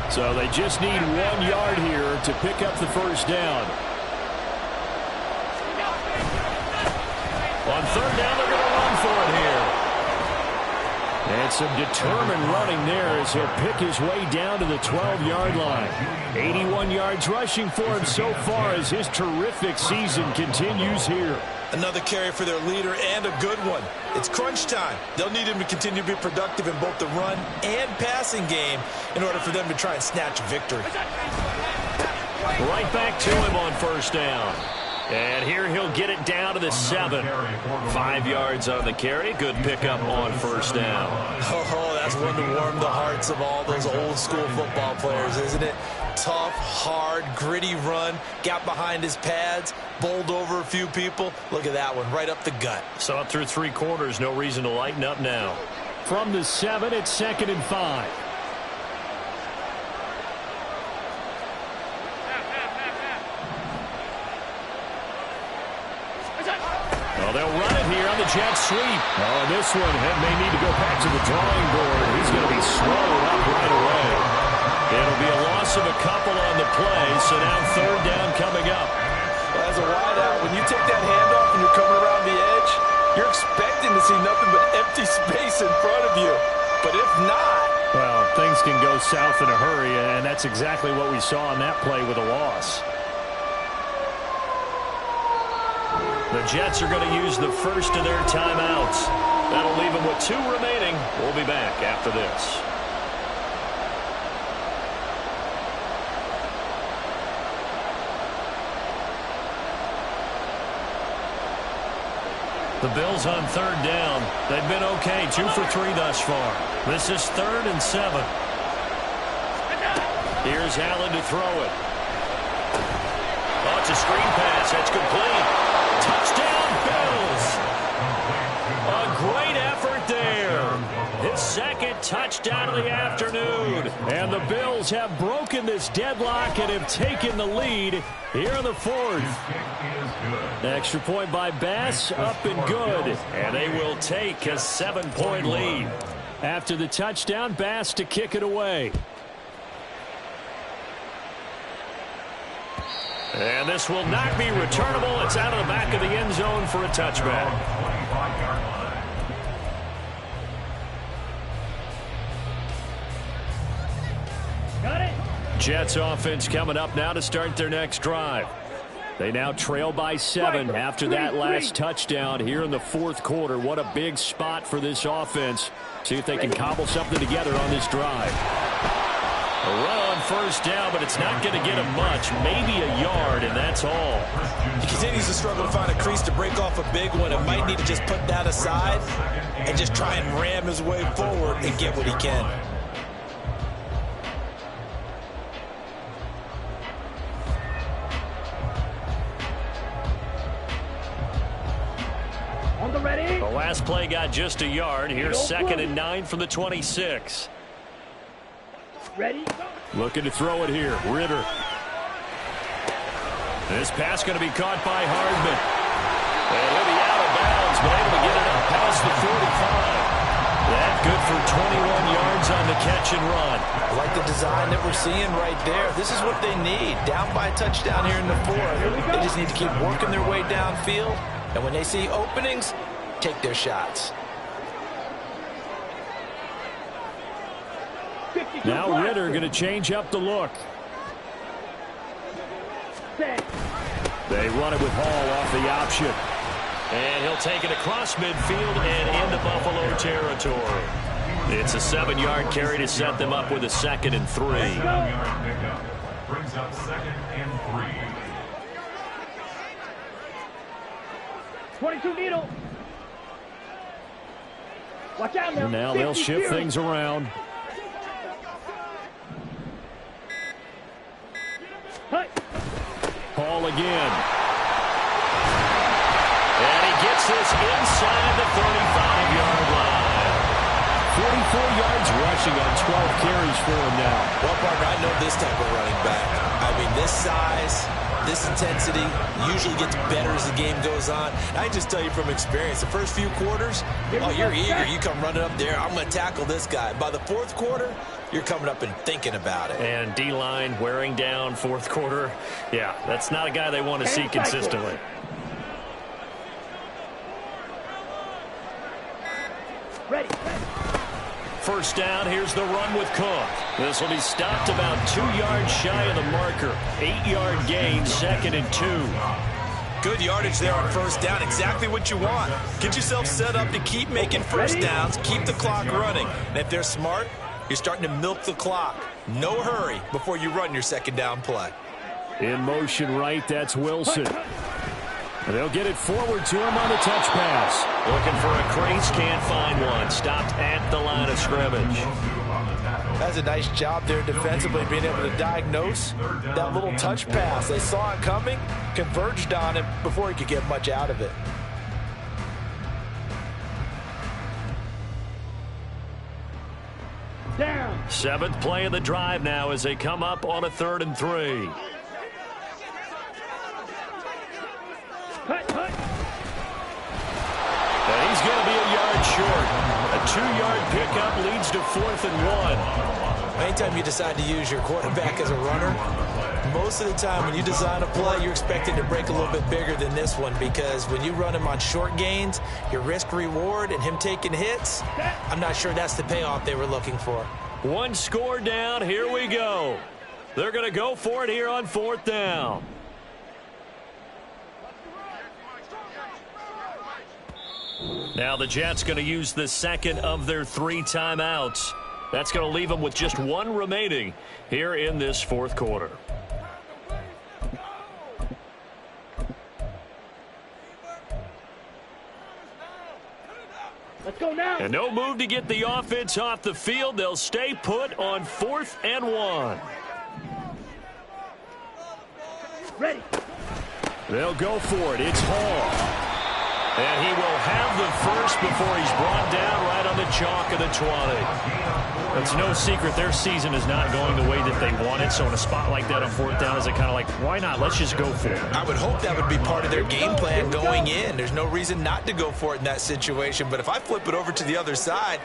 So they just need 1 yard here to pick up the 1st down. On 3rd down, they're going to run for it here. And some determined running there as he'll pick his way down to the 12-yard line. 81 yards rushing for him so far as his terrific season continues here. Another carry for their leader and a good one. It's crunch time. They'll need him to continue to be productive in both the run and passing game in order for them to try and snatch a victory. Right back to him on 1st down. And here he'll get it down to the 7. 5 yards on the carry. Good pickup on 1st down. Oh, that's one to warm the hearts of all those old school football players, isn't it? Tough, hard, gritty run. Got behind his pads. Bowled over a few people. Look at that one, right up the gut. Saw it through 3 quarters. No reason to lighten up now. From the 7, it's 2nd and 5. They'll run it here on the jet sweep. Oh, this one may need to go back to the drawing board. He's going to be swallowed up right away. It'll be a loss of a couple on the play, so now 3rd down coming up. Well, as a wideout, when you take that handoff and you're coming around the edge, you're expecting to see nothing but empty space in front of you. But if not... Well, things can go south in a hurry, and that's exactly what we saw on that play with a loss. The Jets are going to use the first of their timeouts. That'll leave them with 2 remaining. We'll be back after this. The Bills on 3rd down. They've been okay, 2 for 3 thus far. This is 3rd and 7. Here's Allen to throw it. A It's a screen pass. That's complete. Touchdown, Bills. A great effort there. His second touchdown of the afternoon. And the Bills have broken this deadlock and have taken the lead here in the fourth. Extra point by Bass, up and good. And they will take a 7-point lead. After the touchdown, Bass to kick it away. And this will not be returnable. It's out of the back of the end zone for a touchback. Got it. Jets offense coming up now to start their next drive. They now trail by 7 after that last touchdown here in the fourth quarter. What a big spot for this offense. See if they can cobble something together on this drive. A run on first down, but it's not going to get him much. Maybe a yard, and that's all. He continues to struggle to find a crease to break off a big one. It might need to just put that aside and just try and ram his way forward and get what he can. On the ready. The last play got just a yard. Here's 2nd and 9 from the 26. Ready. Looking to throw it here. Ritter. This pass going to be caught by Hardman. And he'll be out of bounds, but able to get it up past the 45. That good for 21 yards on the catch and run. I like the design that we're seeing right there. This is what they need. Down by a touchdown here in the fourth. They just need to keep working their way downfield. And when they see openings, take their shots. Now Ritter going to change up the look. They run it with Hall off the option. And he'll take it across midfield and into Buffalo territory. It's a 7-yard carry to set them up with a 2nd and 3. Brings up 2nd and 3. 22 needle. Watch out now. Now they'll shift things around. Hall again. And he gets this inside the 35-yard line. 44 yards rushing on 12 carries for him now. Well, partner, I know this type of running back. I mean, this size, this intensity usually gets better as the game goes on. I can just tell you from experience, the first few quarters, oh, you're eager. You come running up there, I'm going to tackle this guy. By the fourth quarter, you're coming up and thinking about it. And D-line wearing down fourth quarter. Yeah, that's not a guy they want to see consistently. Ready. First down, here's the run with Cook. This will be stopped about 2 yards shy of the marker. 8-yard gain, 2nd and 2. Good yardage there on first down. Exactly what you want. Get yourself set up to keep making first downs, keep the clock running. And if they're smart, you're starting to milk the clock. No hurry before you run your 2nd down play. In motion right, that's Wilson. And they'll get it forward to him on the touch pass. Looking for a crease, can't find one. Stopped at the line of scrimmage. That's a nice job there defensively, being able to diagnose that little touch pass. They saw it coming, converged on him before he could get much out of it. Down. 7th play of the drive now as they come up on a 3rd and 3. Cut. And he's going to be a yard short. A 2-yard pickup leads to 4th and 1. Anytime you decide to use your quarterback as a runner, most of the time when you design a play, you're expected to break a little bit bigger than this one, because when you run him on short gains, your risk-reward and him taking hits, I'm not sure that's the payoff they were looking for. 1 score down. Here we go. They're going to go for it here on 4th down. Now the Jets going to use the 2nd of their 3 timeouts. That's going to leave them with just 1 remaining here in this 4th quarter. Let's go now. And no move to get the offense off the field. They'll stay put on 4th and 1. Ready. They'll go for it. It's Hall. And he will have the first before he's brought down right on the chalk of the 20. It's no secret their season is not going the way that they want it. So in a spot like that on fourth down, is it kind of like, why not? Let's just go for it. I would hope that would be part of their game plan going in. There's no reason not to go for it in that situation. But if I flip it over to the other side,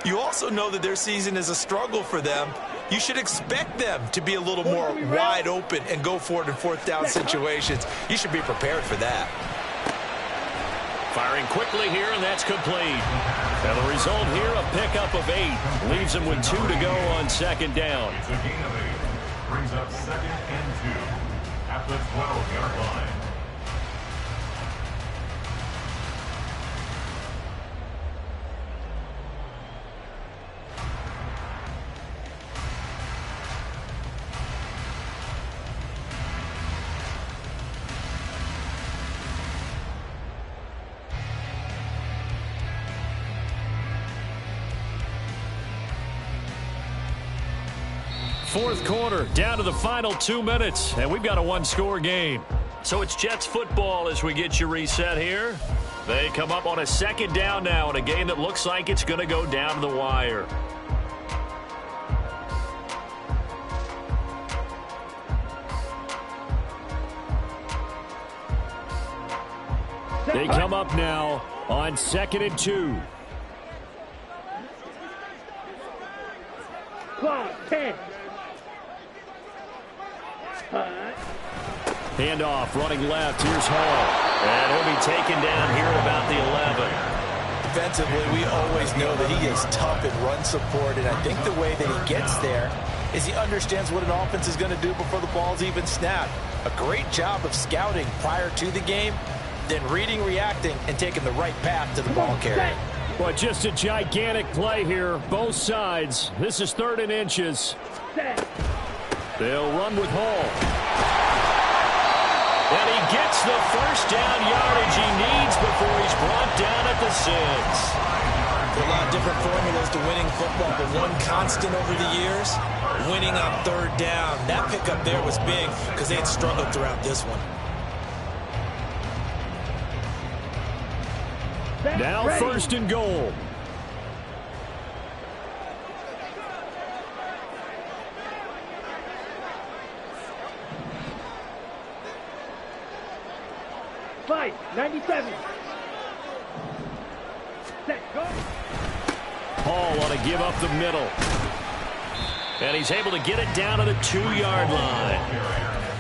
you also know that their season is a struggle for them. You should expect them to be a little more wide open and go for it in fourth down situations. You should be prepared for that. Firing quickly here, and that's complete. And the result here, a pickup of 8. Leaves him with 2 to go on second down. It's a gain of 8. Brings up 2nd and 2 at the 12-yard line. Fourth quarter, down to the final 2 minutes, and we've got a one-score game. So it's Jets football as we get you reset here. They come up on a second down now in a game that looks like it's going to go down to the wire. They come up now on 2nd and 2. Clock, 10. Handoff, running left. Here's Hall. And he'll be taken down here at about the 11. Defensively, we always know that he is tough in run support, and I think the way that he gets there is he understands what an offense is going to do before the ball's even snapped. A great job of scouting prior to the game, then reading, reacting, and taking the right path to the ball carrier. Well, just a gigantic play here, both sides. This is 3rd and inches. They'll run with Hall. And he gets the first down yardage he needs before he's brought down at the 6. A lot of different formulas to winning football, but one constant over the years, winning on 3rd down. That pickup there was big because they had struggled throughout this one. Now 1st and goal. Fight, 97. Set, go. Hall want to give up the middle. And he's able to get it down to the 2-yard line.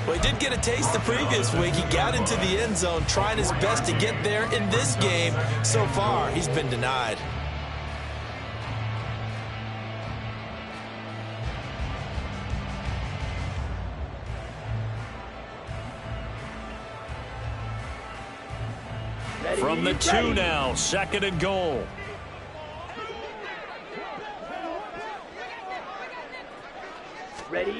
Well, he did get a taste the previous week. He got into the end zone trying his best to get there in this game. So far, he's been denied. From the 2 now, 2nd and goal. Ready?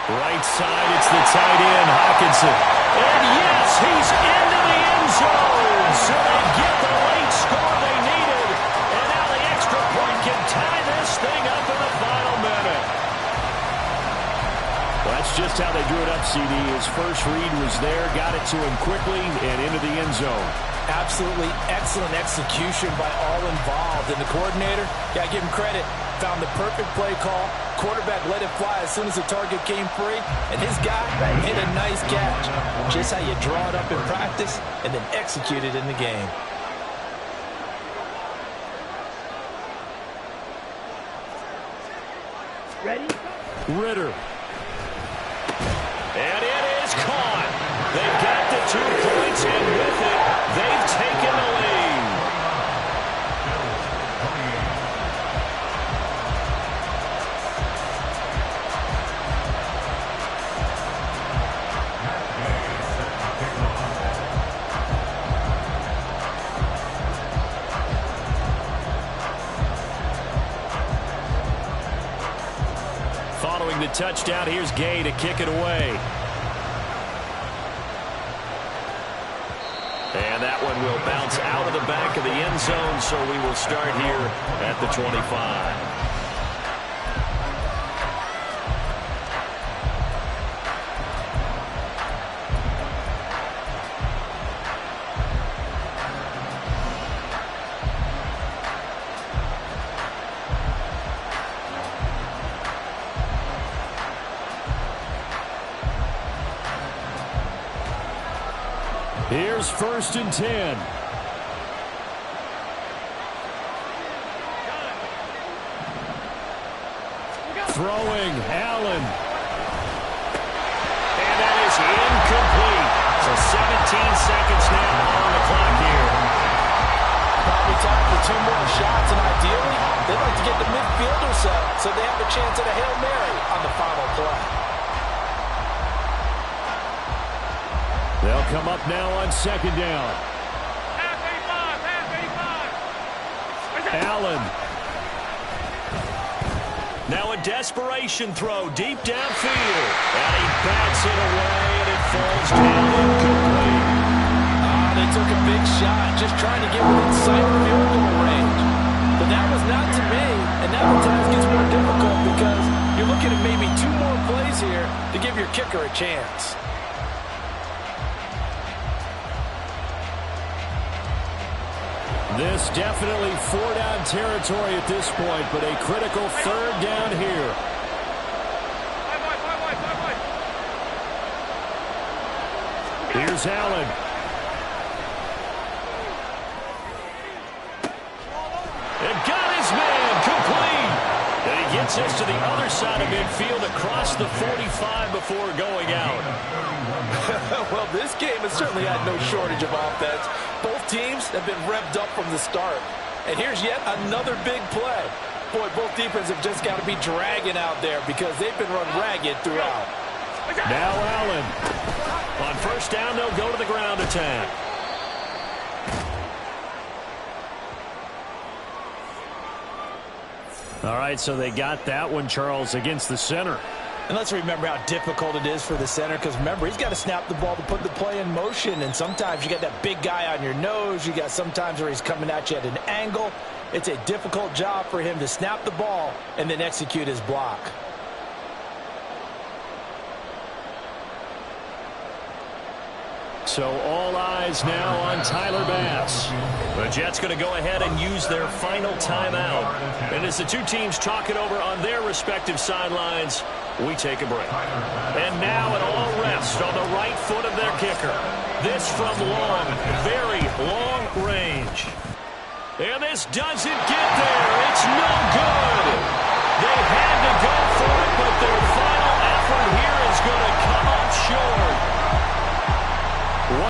Right side, it's the tight end, Hawkinson. And yes, he's into the end zone. So they get the late score they needed. And now the extra point can tie this thing up in the final minute. Well, that's just how they drew it up, CD. His first read was there, got it to him quickly, and into the end zone. Absolutely excellent execution by all involved. And the coordinator, got to give him credit, found the perfect play call. Quarterback let it fly as soon as the target came free. And his guy hit a nice catch. Just how you draw it up in practice and then execute it in the game. Ready? Ritter. And it is caught. They've got the 2 points, and with it, they've taken the lead. Following the touchdown, here's Gay to kick it away. And that one will bounce out of the back of the end zone, so we will start here at the 25. Bears 1st and 10. Throwing, Allen. And that is incomplete. So 17 seconds now on the clock here. Probably time for 2 more shots, and ideally, they'd like to get the midfielder set so they have a chance at a Hail Mary on the final play. They'll come up now on 2nd down. Allen. Now a desperation throw deep downfield. And he bats it away, and it falls down incomplete. They took a big shot, just trying to get within sight of field goal range. But that was not to me, and now the task gets more difficult because you're looking at maybe 2 more plays here to give your kicker a chance. This definitely 4-down territory at this point, but a critical 3rd down here. Here's Allen. And got his man complete. And he gets us to the other side of midfield across the 45 before going out. Well, this game has certainly had no shortage of offense. Both teams have been revved up from the start. And here's yet another big play. Boy, both defenses have just got to be dragging out there because they've been run ragged throughout. Now Allen. On 1st down, they'll go to the ground attack. All right, so they got that one, Charles, against the center. And let's remember how difficult it is for the center because, remember, he's got to snap the ball to put the play in motion. And sometimes you got that big guy on your nose. You got sometimes where he's coming at you at an angle. It's a difficult job for him to snap the ball and then execute his block. So all eyes now on Tyler Bass. The Jets going to go ahead and use their final timeout. And as the 2 teams talk it over on their respective sidelines, we take a break. And now an all rest on the right foot of their kicker. This from long, very long range. And this doesn't get there. It's no good.